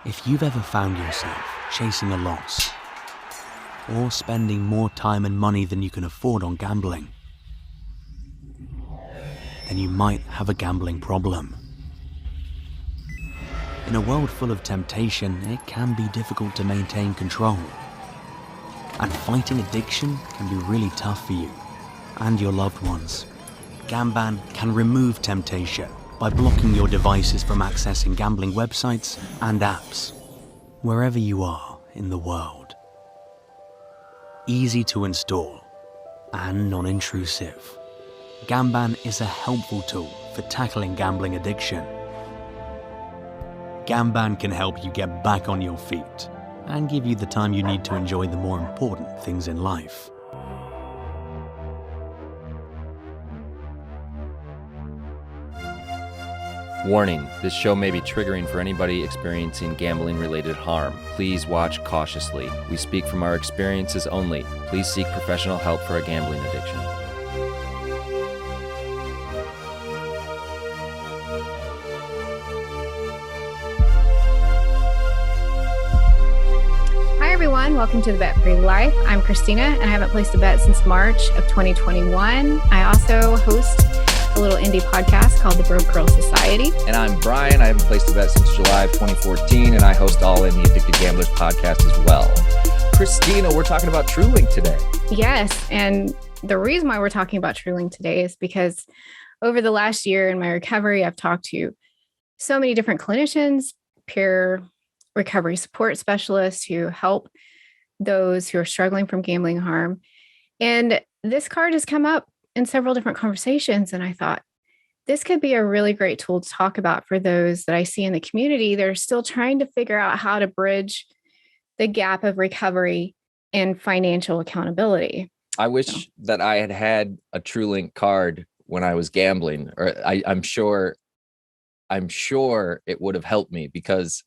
If you've ever found yourself chasing a loss, or spending more time and money than you can afford on gambling, then you might have a gambling problem. In a world full of temptation, it can be difficult to maintain control. And fighting addiction can be really tough for you and your loved ones. Gamban can remove temptation by blocking your devices from accessing gambling websites and apps, wherever you are in the world. Easy to install and non-intrusive, Gamban is a helpful tool for tackling gambling addiction. Gamban can help you get back on your feet and give you the time you need to enjoy the more important things in life. Warning, this show may be triggering for anybody experiencing gambling-related harm. Please watch cautiously. We speak from our experiences only. Please seek professional help for a gambling addiction. Hi everyone, welcome to the Bet Free Life. I'm Christina and I haven't placed a bet since March of 2021. I also host a little indie podcast called the Broke Girl Society. And I'm Brian. I haven't placed a bet since July of 2014, and I host All In, the Addicted Gamblers podcast as well. Christina, we're talking about TrueLink today. Yes, and the reason why we're talking about TrueLink today is because over the last year in my recovery, I've talked to so many different clinicians, peer recovery support specialists who help those who are struggling from gambling harm. And this card has come up in several different conversations. And I thought this could be a really great tool to talk about for those that I see in the community. They're still trying to figure out how to bridge the gap of recovery and financial accountability. I wish that I had had a TrueLink card when I was gambling, or I'm sure it would have helped me, because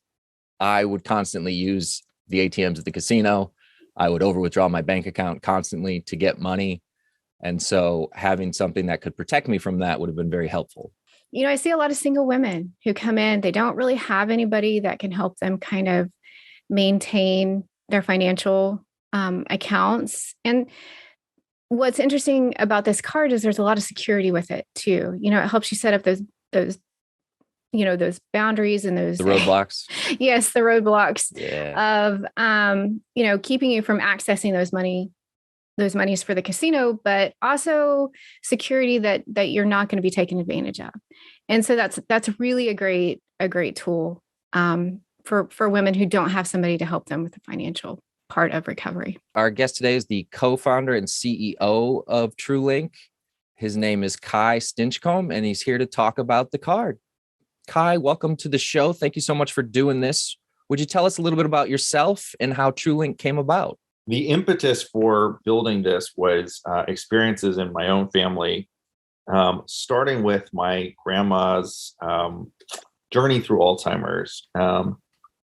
I would constantly use the ATMs at the casino. I would overwithdraw my bank account constantly to get money. And so having something that could protect me from that would have been very helpful. You know, I see a lot of single women who come in, they don't really have anybody that can help them kind of maintain their financial accounts. And what's interesting about this card is there's a lot of security with it too. You know, it helps you set up those boundaries and those the roadblocks. Yes, the roadblocks of, keeping you from accessing those monies for the casino, but also security that you're not going to be taken advantage of. And so that's really a great tool for women who don't have somebody to help them with the financial part of recovery. Our guest today is the co-founder and CEO of TrueLink. His name is Kai Stinchcomb, and he's here to talk about the card. Kai, welcome to the show. Thank you so much for doing this. Would you tell us a little bit about yourself and how TrueLink came about? The impetus for building this was experiences in my own family, starting with my grandma's journey through Alzheimer's,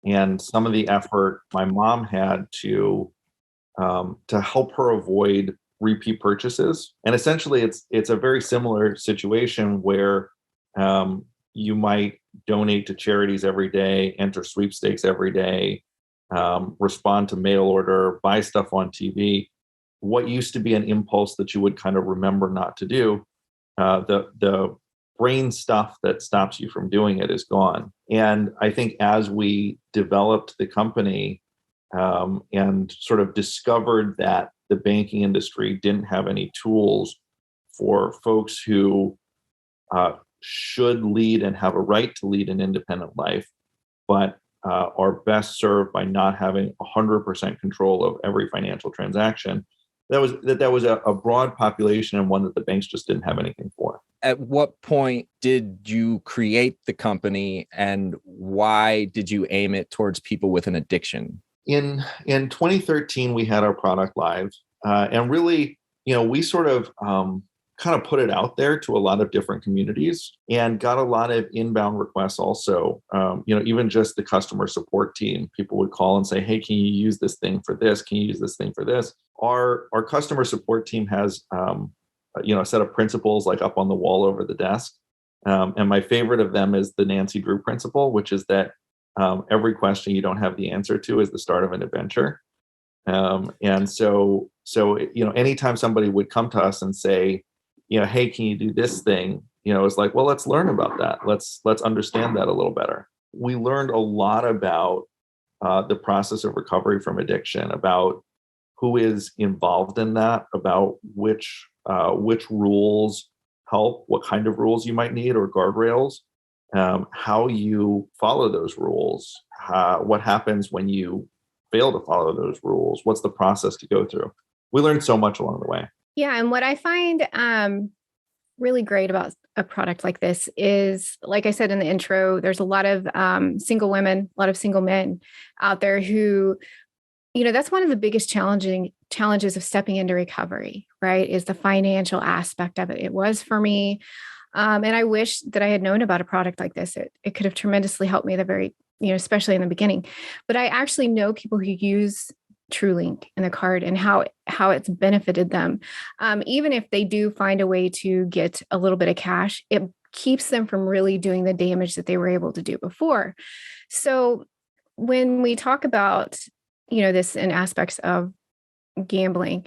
and some of the effort my mom had to help her avoid repeat purchases. And essentially, it's a very similar situation where you might donate to charities every day, enter sweepstakes every day, respond to mail order, buy stuff on TV. What used to be an impulse that you would kind of remember not to do, the brain stuff that stops you from doing it is gone. And I think as we developed the company and sort of discovered that the banking industry didn't have any tools for folks who should lead and have a right to lead an independent life, but are best served by not having 100% control of every financial transaction. That was a broad population, and one that the banks just didn't have anything for. At what point did you create the company, and why did you aim it towards people with an addiction? In 2013, we had our product live, and really, we sort of kind of put it out there to a lot of different communities and got a lot of inbound requests also. Even just the customer support team, people would call and say, hey, can you use this thing for this? Can you use this thing for this? Our customer support team has, a set of principles like up on the wall over the desk. And my favorite of them is the Nancy Drew principle, which is that every question you don't have the answer to is the start of an adventure. And so, anytime somebody would come to us and say, hey, can you do this thing? It's like, well, let's learn about that. Let's understand that a little better. We learned a lot about the process of recovery from addiction, about who is involved in that, about which rules help, what kind of rules you might need or guardrails, how you follow those rules, what happens when you fail to follow those rules, what's the process to go through. We learned so much along the way. Yeah. And what I find really great about a product like this is, like I said in the intro, there's a lot of single women, a lot of single men out there who, that's one of the biggest challenges of stepping into recovery, right? Is the financial aspect of it. It was for me. And I wish that I had known about a product like this. It could have tremendously helped me especially in the beginning. But I actually know people who use TrueLink in the card and how it's benefited them. Even if they do find a way to get a little bit of cash, it keeps them from really doing the damage that they were able to do before. So when we talk about, this in aspects of gambling,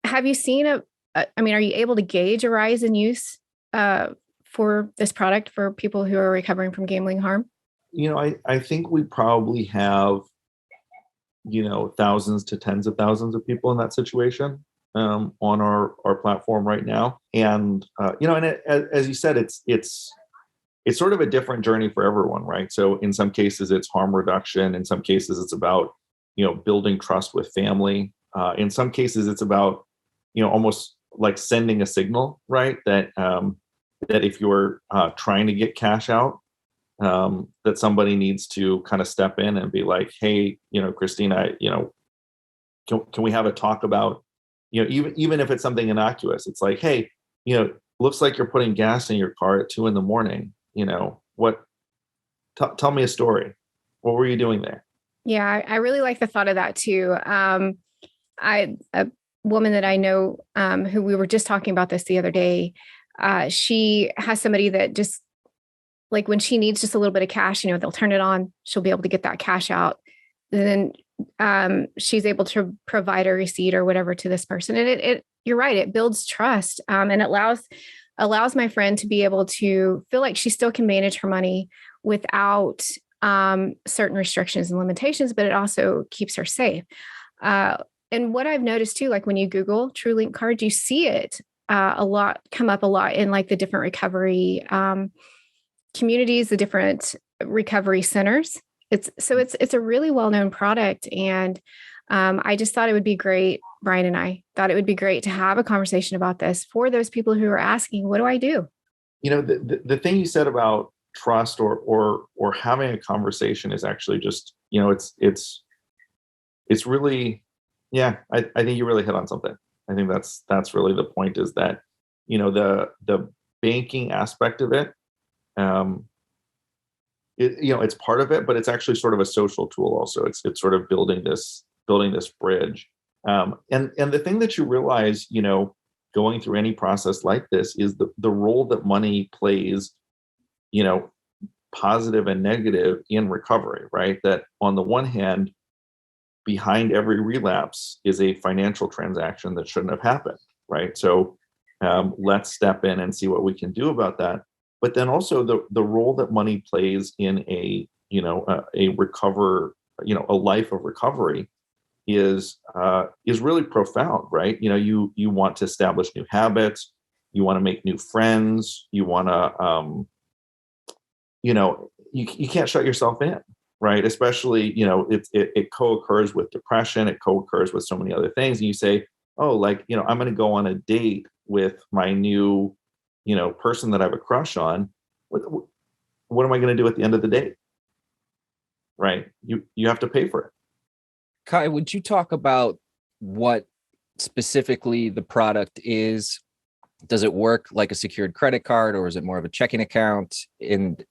have you seen are you able to gauge a rise in use for this product for people who are recovering from gambling harm? I think we probably have, thousands to tens of thousands of people in that situation on our platform right now. And, as you said, it's sort of a different journey for everyone, right? So in some cases it's harm reduction. In some cases it's about, building trust with family. In some cases it's about, almost like sending a signal, right? That if you're trying to get cash out, that somebody needs to kind of step in and be like, hey, Christina, can we have a talk about, even if it's something innocuous, it's like, hey, looks like you're putting gas in your car at 2 a.m. Tell me a story. What were you doing there? Yeah, I really like the thought of that too. A woman that I know, who we were just talking about this the other day, she has somebody that just, like, when she needs just a little bit of cash, they'll turn it on, she'll be able to get that cash out. And then she's able to provide a receipt or whatever to this person. And you're right, it builds trust. And it allows my friend to be able to feel like she still can manage her money without certain restrictions and limitations, but it also keeps her safe. And what I've noticed too, like when you Google TrueLink card, you see it come up a lot in like the different recovery communities, the different recovery centers. It's a really well-known product. And I just thought it would be great. Brian and I thought it would be great to have a conversation about this for those people who are asking, what do I do? The thing you said about trust or having a conversation is actually just, it's really, yeah, I think you really hit on something. I think that's really the point, is that, the banking aspect of it, it's part of it, but it's actually sort of a social tool also. It's sort of building this bridge. And the thing that you realize, going through any process like this, is the role that money plays, positive and negative in recovery, right? That on the one hand, behind every relapse is a financial transaction that shouldn't have happened, right? So let's step in and see what we can do about that. But then also the role that money plays in a life of recovery is really profound, right? You want to establish new habits, you want to make new friends, you want to, you can't shut yourself in, right? Especially, it co-occurs with depression, it co-occurs with so many other things. And you say, oh, like, I'm going to go on a date with my new, person that I have a crush on. What am I going to do at the end of the date? Right? You have to pay for it. Kai, would you talk about what specifically the product is? Does it work like a secured credit card, or is it more of a checking account? And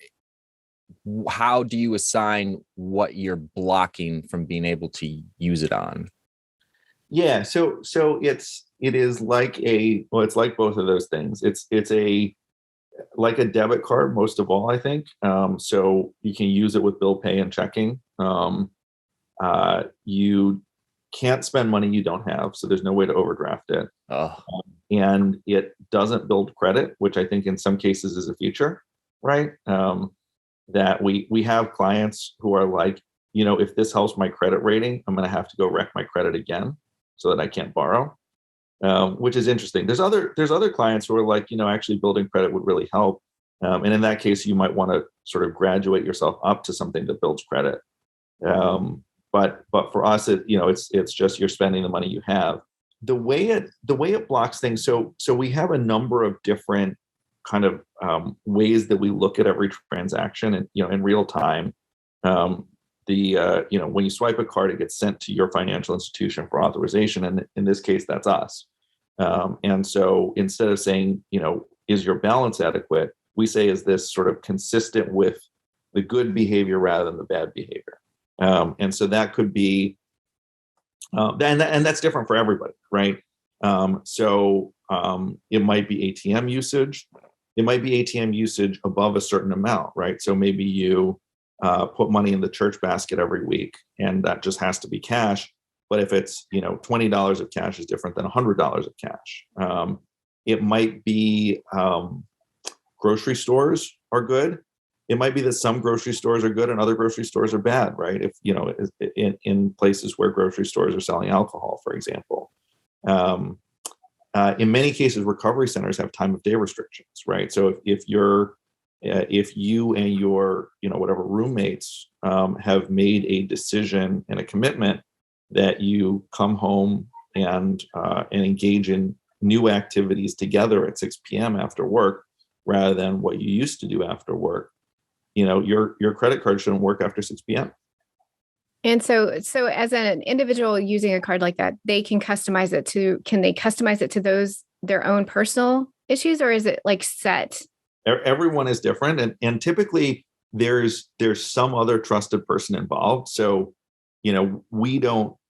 how do you assign what you're blocking from being able to use it on? Yeah, so it is like it's like both of those things. It's a like a debit card, most of all, I think. So you can use it with bill pay and checking. You can't spend money you don't have, so there's no way to overdraft it. Oh, And it doesn't build credit, which I think in some cases is a feature, right? That we have clients who are like, if this helps my credit rating, I'm going to have to go wreck my credit again so that I can't borrow, which is interesting. There's other clients who are like, actually building credit would really help. And in that case, you might want to sort of graduate yourself up to something that builds credit. But for us, it's just you're spending the money you have. The way it blocks things. So we have a number of different kind of ways that we look at every transaction, and in real time. When you swipe a card, it gets sent to your financial institution for authorization, and in this case, that's us. And so instead of saying, is your balance adequate, we say, is this sort of consistent with the good behavior rather than the bad behavior? And so that could be, and that's different for everybody, right? So it might be ATM usage. It might be ATM usage above a certain amount, right? So maybe you put money in the church basket every week, and that just has to be cash. But if it's $20 of cash is different than $100 of cash. It might be grocery stores are good. It might be that some grocery stores are good and other grocery stores are bad, right? If in places where grocery stores are selling alcohol, for example. In many cases, recovery centers have time of day restrictions, right? So if you and your whatever roommates have made a decision and a commitment that you come home and engage in new activities together at 6 p.m. after work rather than what you used to do after work, your credit card shouldn't work after 6 p.m. And so as an individual using a card like that, they can customize it to their own personal issues, or is it like set? Everyone is different. And typically there's some other trusted person involved. So,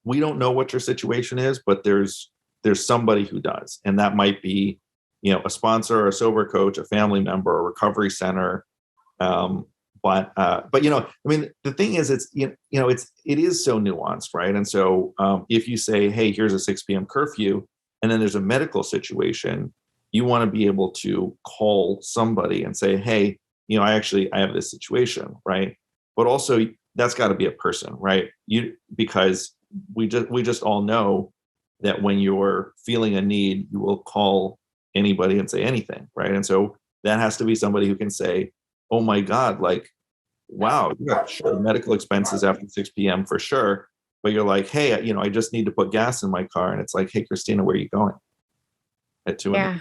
we don't know what your situation is, but there's somebody who does. And that might be, a sponsor, a sober coach, a family member, a recovery center. But the thing is, it is so nuanced, right? And so if you say, hey, here's a 6 p.m. curfew, and then there's a medical situation, you want to be able to call somebody and say, hey, I have this situation, right? But also that's got to be a person, right? Because we just all know that when you're feeling a need, you will call anybody and say anything, right? And so that has to be somebody who can say, oh my God, like, wow, you got medical expenses after 6 p.m. for sure. But you're like, hey, I just need to put gas in my car. And it's like, hey, Christina, where are you going? At 2 Yeah,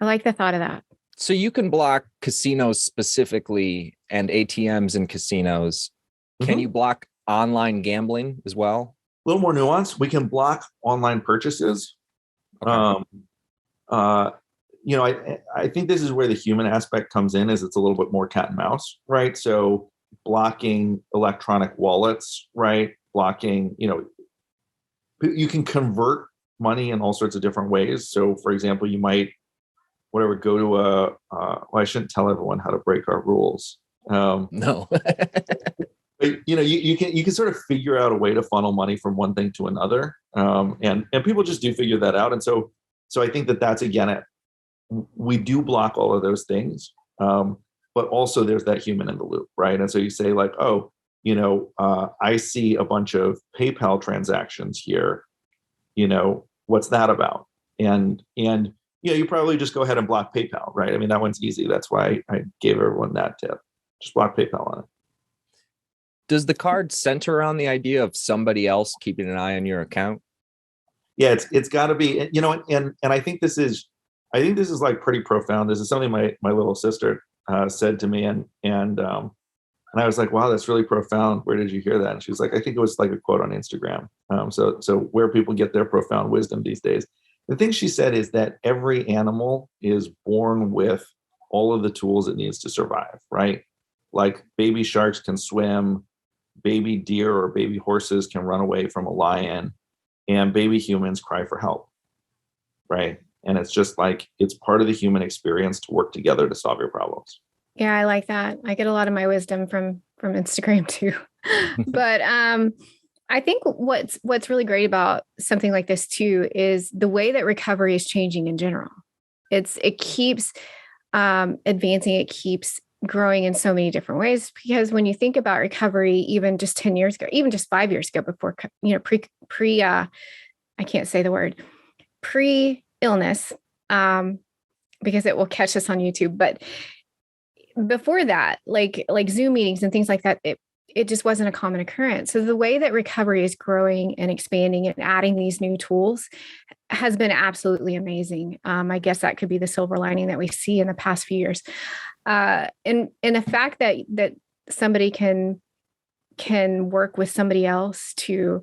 I like the thought of that. so you can block casinos specifically and ATMs in casinos. Can you block online gambling as well? A little more nuance. We can block online purchases. Okay. I think this is where the human aspect comes in, is it's a little bit more cat and mouse, right? So blocking electronic wallets, right? Blocking, you can convert money in all sorts of different ways. So for example, you might, go to I shouldn't tell everyone how to break our rules. No. But you can sort of figure out a way to funnel money from one thing to another. And people just do figure that out. And so I think that's, again, we do block all of those things, but also there's that human in the loop, right? And so you say like, oh, I see a bunch of PayPal transactions here, what's that about? And you probably just go ahead and block PayPal, right? I mean, that one's easy. That's why I gave everyone that tip. Just block PayPal on it. Does the card center around the idea of somebody else keeping an eye on your account? Yeah, it's got to be, and I think this is like pretty profound. This is something my little sister said to me, and I was like, wow, that's really profound. Where did you hear that? And she was like, I think it was like a quote on Instagram. So where people get their profound wisdom these days. The thing she said is that every animal is born with all of the tools it needs to survive, right? Like baby sharks can swim, baby deer or baby horses can run away from a lion, and baby humans cry for help, right? And it's just like, it's part of the human experience to work together to solve your problems. Yeah, I like that. I get a lot of my wisdom from Instagram too. But I think what's really great about something like this too is the way that recovery is changing in general. It keeps advancing, it keeps growing in so many different ways. Because when you think about recovery, even just 10 years ago, even just 5 years ago, before I can't say the word pre-illness, because it will catch us on YouTube. But before that, like Zoom meetings and things like that, it just wasn't a common occurrence. So the way that recovery is growing and expanding and adding these new tools has been absolutely amazing. I guess that could be the silver lining that we see in the past few years. And the fact that somebody can work with somebody else to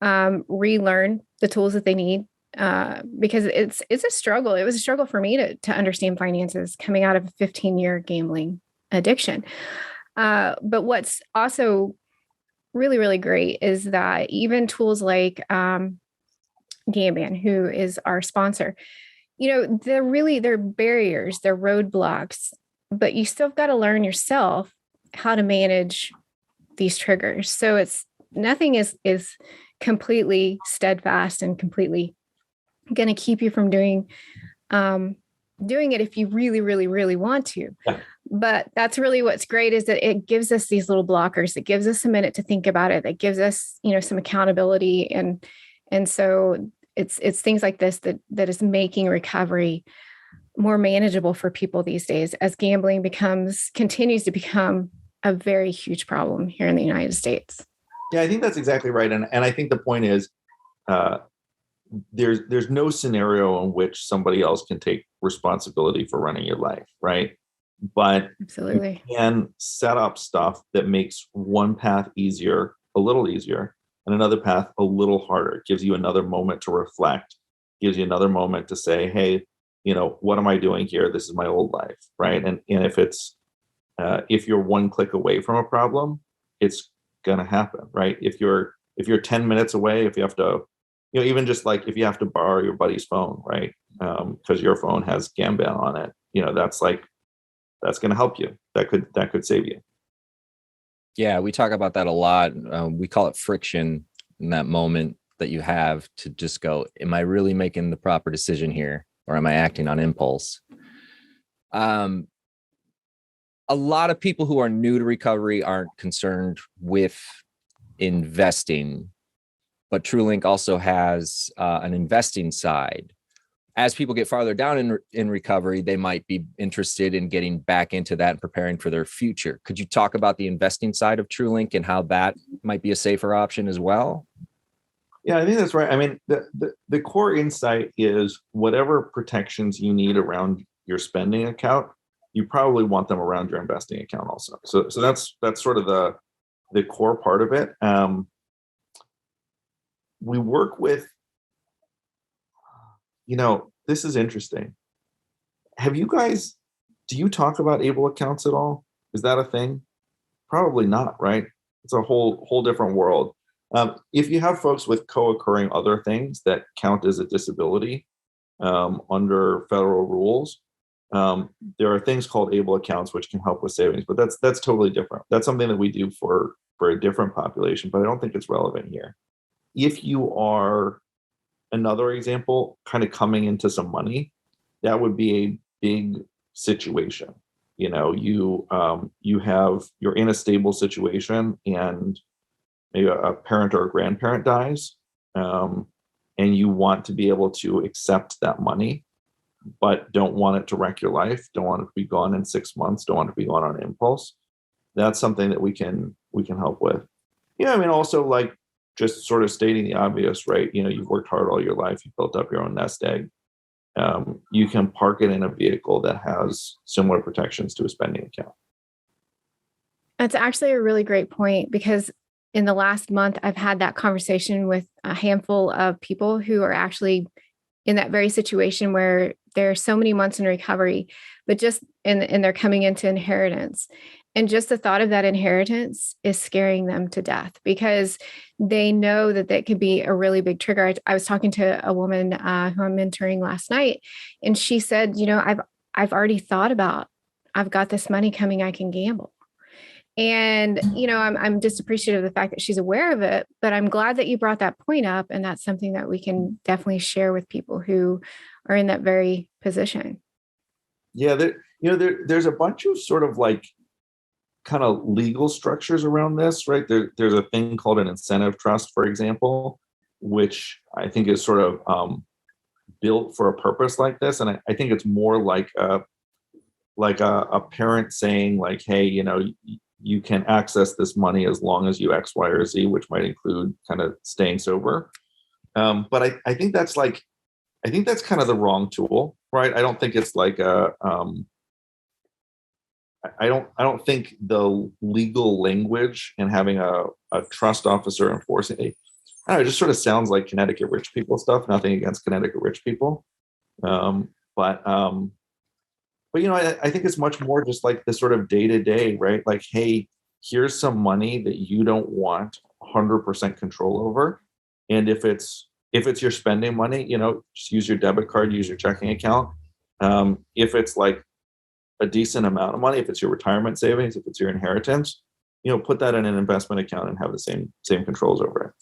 relearn the tools that they need, because it's a struggle. It was a struggle for me to understand finances coming out of a 15-year gambling addiction. But what's also really, really great is that even tools like Gamban, who is our sponsor, they're barriers, they're roadblocks, but you still got to learn yourself how to manage these triggers. So it's nothing is completely steadfast and completely going to keep you from doing it if you really, really, really want to. Yeah. But that's really what's great, is that it gives us these little blockers. It gives us a minute to think about it. That gives us, some accountability. And so it's things like this that is making recovery more manageable for people these days, as gambling continues to become a very huge problem here in the United States. Yeah, I think that's exactly right. And I think the point is, there's no scenario in which somebody else can take responsibility for running your life, right? But absolutely, you can set up stuff that makes one path easier, a little easier, and another path a little harder. It gives you another moment to reflect, gives you another moment to say, hey, what am I doing here? This is my old life, right? And if you're one click away from a problem, it's gonna happen, right? If you're 10 minutes away, if you have to, even just like if you have to borrow your buddy's phone, right? Because your phone has Gamban on it, that's going to help you. That could save you. Yeah, we talk about that a lot. We call it friction, in that moment that you have to just go, am I really making the proper decision here? Or am I acting on impulse? A lot of people who are new to recovery aren't concerned with investing, but TrueLink also has an investing side. As people get farther down in recovery, they might be interested in getting back into that and preparing for their future. Could you talk about the investing side of TrueLink and how that might be a safer option as well? Yeah, I think that's right. I mean, the core insight is whatever protections you need around your spending account, you probably want them around your investing account also. So that's sort of the core part of it. We work with, this is interesting. Do you talk about able accounts at all? Is that a thing? Probably not, right? It's a whole different world. If you have folks with co-occurring other things that count as a disability under federal rules, there are things called able accounts which can help with savings, but that's totally different. That's something that we do for a different population, but I don't think it's relevant here. If you are, another example, kind of coming into some money, that would be a big situation. You're in a stable situation and maybe a parent or a grandparent dies, and you want to be able to accept that money, but don't want it to wreck your life, don't want it to be gone in 6 months, don't want it to be gone on impulse. That's something that we can help with. Yeah, I mean, also like just sort of stating the obvious, right? You've worked hard all your life, you built up your own nest egg. You can park it in a vehicle that has similar protections to a spending account. That's actually a really great point, because in the last month, I've had that conversation with a handful of people who are actually in that very situation where there are so many months in recovery, but just and they're coming into inheritance. And just the thought of that inheritance is scaring them to death because they know that that could be a really big trigger. I was talking to a woman who I'm mentoring last night, and she said, I've already thought about, I've got this money coming, I can gamble. And, I'm just appreciative of the fact that she's aware of it, but I'm glad that you brought that point up. And that's something that we can definitely share with people who are in that very position. Yeah. There's a bunch of sort of like kind of legal structures around this, right? There's a thing called an incentive trust, for example, which I think is sort of built for a purpose like this. And I think it's more like a parent saying like, hey, you can access this money as long as you X, Y, or Z, which might include kind of staying sober. But I think that's kind of the wrong tool, right? I don't think it's like I don't think the legal language and having a trust officer enforcing it, I don't know, it just sort of sounds like Connecticut rich people stuff. Nothing against Connecticut rich people. But I think it's much more just like the sort of day-to-day, right? Like, hey, here's some money that you don't want 100% control over. And if it's your spending money, just use your debit card, use your checking account. If it's like a decent amount of money, if it's your retirement savings, if it's your inheritance, put that in an investment account and have the same controls over it.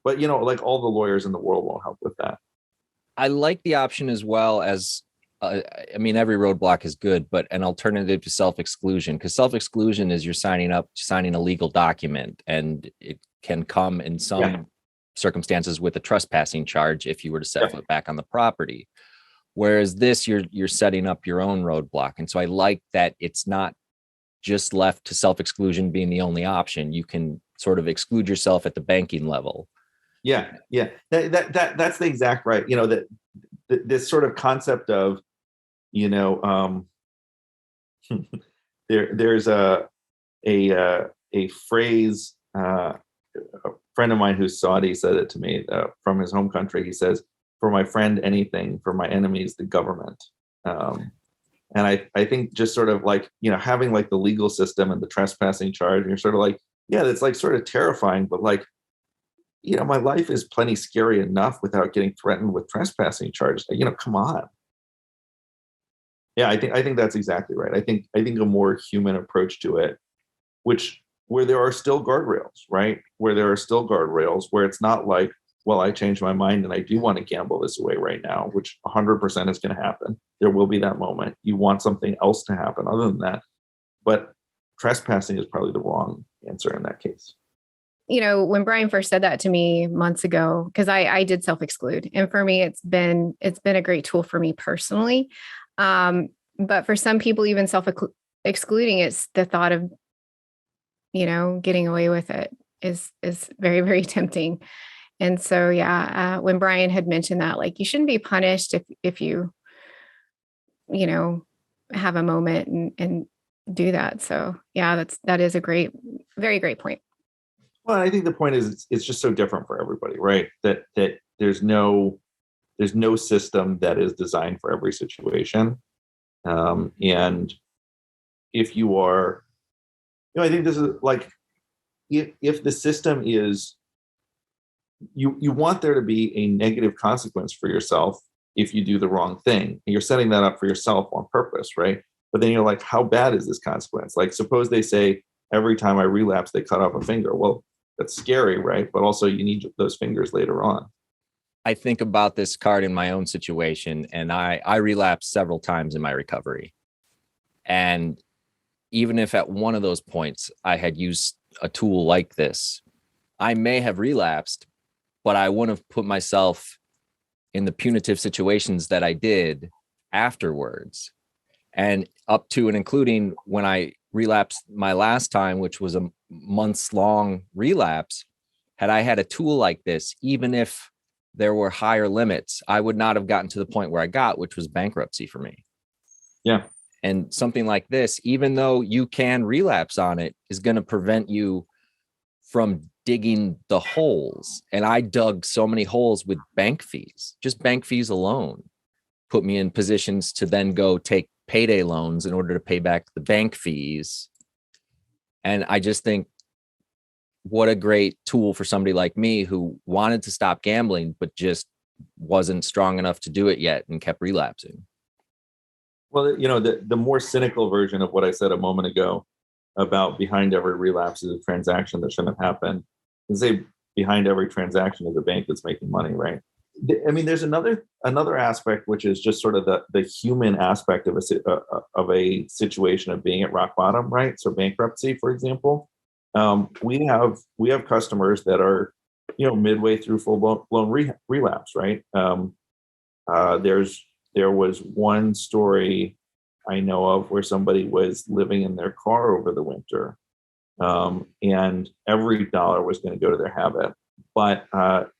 But, like all the lawyers in the world won't help with that. I like the option as well as, every roadblock is good, but an alternative to self-exclusion, because self-exclusion is you're signing a legal document, and it can come in some circumstances with a trespassing charge if you were to set foot back on the property. Whereas this, you're setting up your own roadblock. And so I like that it's not just left to self-exclusion being the only option. You can sort of exclude yourself at the banking level. Yeah. That's the exact right. That this sort of concept of, there's a phrase, a friend of mine who's Saudi said it to me from his home country. He says, "For my friend, anything; for my enemies, the government." And I think just sort of like, having like the legal system and the trespassing charge, and you're sort of like, yeah, that's like sort of terrifying, but like, my life is plenty scary enough without getting threatened with trespassing charges. Come on. Yeah, I think that's exactly right. I think a more human approach to it, where there are still guardrails, right? Where there are still guardrails, where it's not like, well, I changed my mind and I do want to gamble this away right now, which 100% is going to happen. There will be that moment. You want something else to happen other than that. But trespassing is probably the wrong answer in that case. When Brian first said that to me months ago, because I did self-exclude, and for me, it's been a great tool for me personally. But for some people, even self-excluding, it's the thought of, getting away with it is very, very tempting. And so, when Brian had mentioned that, like, you shouldn't be punished if you, have a moment and do that. So that is a very great point. Well, I think the point is it's just so different for everybody, right? That there's no system that is designed for every situation. And if you are, I think this is like, if the system is, you want there to be a negative consequence for yourself if you do the wrong thing. And you're setting that up for yourself on purpose, right? But then you're like, how bad is this consequence? Like, suppose they say every time I relapse, they cut off a finger. Well, that's scary, right? But also you need those fingers later on. I think about this card in my own situation, and I relapsed several times in my recovery. And even if at one of those points I had used a tool like this, I may have relapsed, but I wouldn't have put myself in the punitive situations that I did afterwards. And up to and including when I relapsed my last time, which was a months-long relapse, had I had a tool like this, even if there were higher limits, I would not have gotten to the point where I got, which was bankruptcy for me. Yeah. And something like this, even though you can relapse on it, is going to prevent you from digging the holes. And I dug so many holes with bank fees. Just bank fees alone put me in positions to then go take payday loans in order to pay back the bank fees. And I just think what a great tool for somebody like me who wanted to stop gambling, but just wasn't strong enough to do it yet and kept relapsing. Well, the more cynical version of what I said a moment ago about behind every relapse is a transaction that shouldn't have happened. And say behind every transaction is a bank that's making money, right? I mean, there's another aspect, which is just sort of the human aspect of a situation of being at rock bottom, right? So bankruptcy, for example, we have customers that are, midway through full blown relapse, right? There was one story I know of where somebody was living in their car over the winter, and every dollar was going to go to their habit. But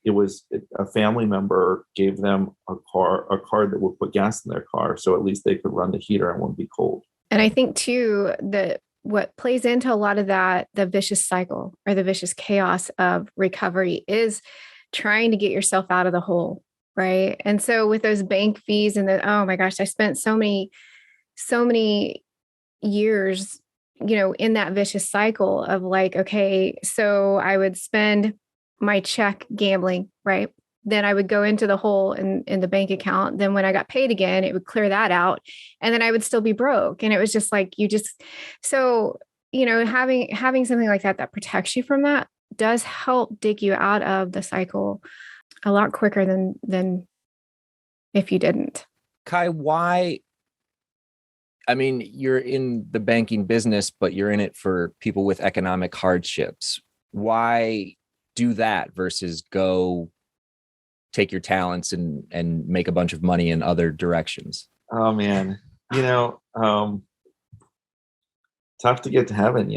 it was a family member gave them a card that would put gas in their car, so at least they could run the heater and wouldn't be cold. And I think too that what plays into a lot of that, the vicious cycle or the vicious chaos of recovery, is trying to get yourself out of the hole, right? And so with those bank fees and oh my gosh, I spent so many years, in that vicious cycle of like, okay, so I would spend my check gambling, right? Then I would go into the hole in the bank account. Then when I got paid again, it would clear that out. And then I would still be broke. And it was just like, having something like that protects you from that does help dig you out of the cycle a lot quicker than if you didn't. Kai, why? I mean, you're in the banking business, but you're in it for people with economic hardships. Why do that versus go take your talents and make a bunch of money in other directions? Oh man, tough to get to heaven.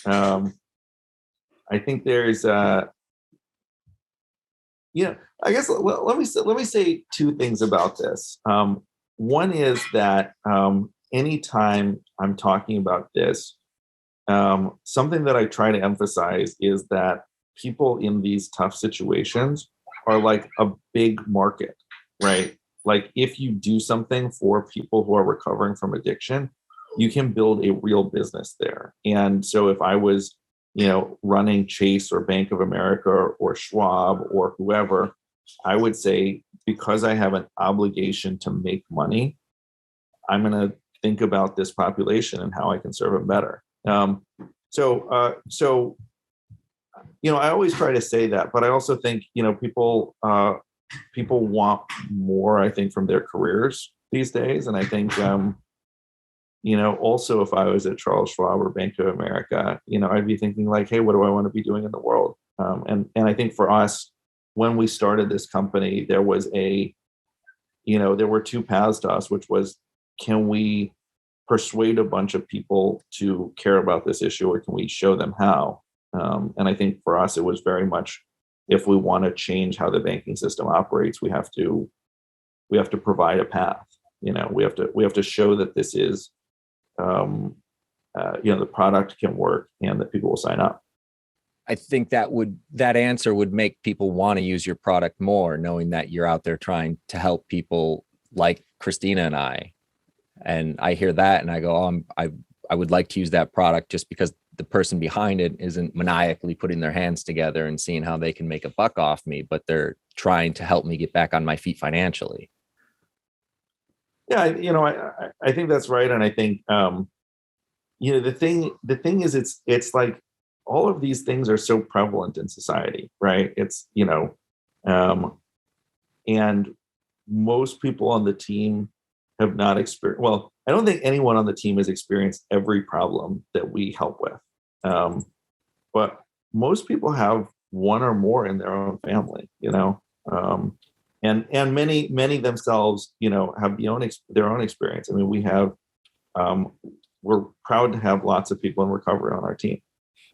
I think there's I guess let me say two things about this. One is that anytime I'm talking about this, something that I try to emphasize is that people in these tough situations are like a big market, right? Like if you do something for people who are recovering from addiction, you can build a real business there. And so if I was, running Chase or Bank of America or Schwab or whoever, I would say, because I have an obligation to make money, I'm going to think about this population and how I can serve them better. I always try to say that, but I also think, people want more, I think, from their careers these days. And I think, also if I was at Charles Schwab or Bank of America, I'd be thinking like, hey, what do I want to be doing in the world? And I think for us, when we started this company, there was there were two paths to us, which was, can we persuade a bunch of people to care about this issue, or can we show them how? And I think for us, it was very much, if we want to change how the banking system operates, we have to provide a path. We have to show that this is, the product can work and that people will sign up. I think that answer would make people want to use your product more, knowing that you're out there trying to help people like Christina and I. And I hear that and I go, I would like to use that product just because the person behind it isn't maniacally putting their hands together and seeing how they can make a buck off me, but they're trying to help me get back on my feet financially. Yeah, I think that's right. And I think, the thing is, it's like all of these things are so prevalent in society, right? It's, and most people on the team have not experienced, well, I don't think anyone on the team has experienced every problem that we help with. But most people have one or more in their own family, and many themselves, have their own experience. I mean, we're proud to have lots of people in recovery on our team.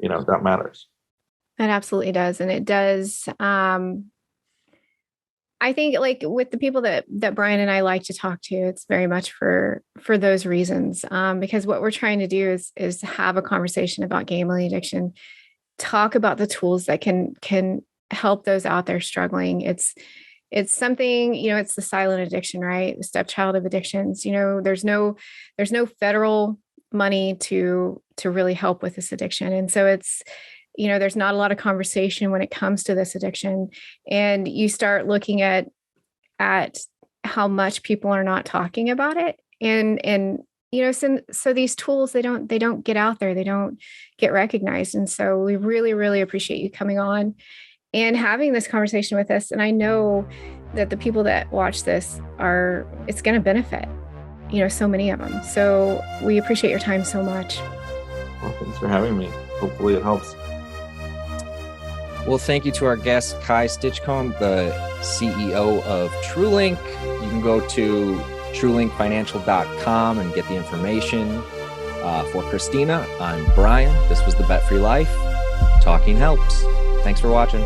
That matters. It absolutely does. And it does. I think like with the people that Brian and I like to talk to, it's very much for those reasons. Because what we're trying to do is have a conversation about gambling addiction, talk about the tools that can help those out there struggling. it's something, it's the silent addiction, right? The stepchild of addictions. There's no federal money to really help with this addiction. And so it's, there's not a lot of conversation when it comes to this addiction. And you start looking at how much people are not talking about it. And so these tools, they don't get out there, they don't get recognized. And so we really, really appreciate you coming on and having this conversation with us. And I know that the people that watch this it's going to benefit, so many of them. So we appreciate your time so much. Well, thanks for having me. Hopefully it helps. Well, thank you to our guest, Kai Stinchcomb, the CEO of TrueLink. You can go to truelinkfinancial.com and get the information. For Christina, I'm Brian. This was the Bet Free Life. Talking helps. Thanks for watching.